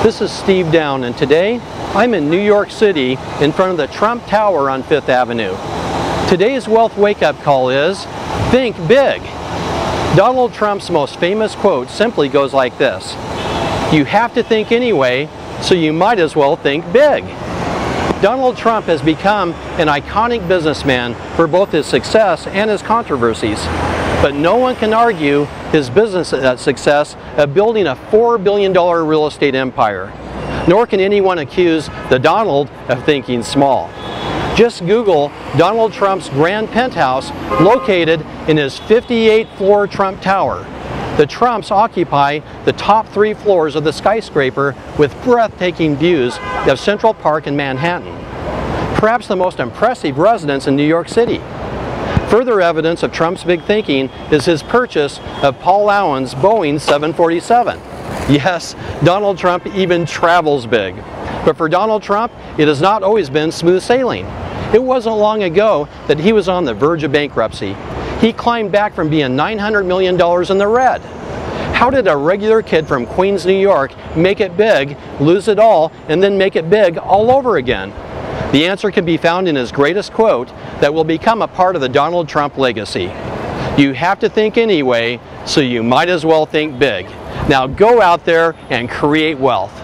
This is Steve Down, and today I'm in New York City in front of the Trump Tower on Fifth Avenue. Today's wealth wake-up call is, think big. Donald Trump's most famous quote simply goes like this: you have to think anyway, so you might as well think big. Donald Trump has become an iconic businessman for both his success and his controversies. But no one can argue his business success of building a $4 billion real estate empire. Nor can anyone accuse the Donald of thinking small. Just Google Donald Trump's grand penthouse located in his 58-floor Trump Tower. The Trumps occupy the top 3 floors of the skyscraper with breathtaking views of Central Park and Manhattan. Perhaps the most impressive residence in New York City. Further evidence of Trump's big thinking is his purchase of Paul Allen's Boeing 747. Yes, Donald Trump even travels big. But for Donald Trump, it has not always been smooth sailing. It wasn't long ago that he was on the verge of bankruptcy. He climbed back from being $900 million in the red. How did a regular kid from Queens, New York make it big, lose it all, and then make it big all over again? The answer can be found in his greatest quote that will become a part of the Donald Trump legacy. You have to think anyway, so you might as well think big. Now go out there and create wealth.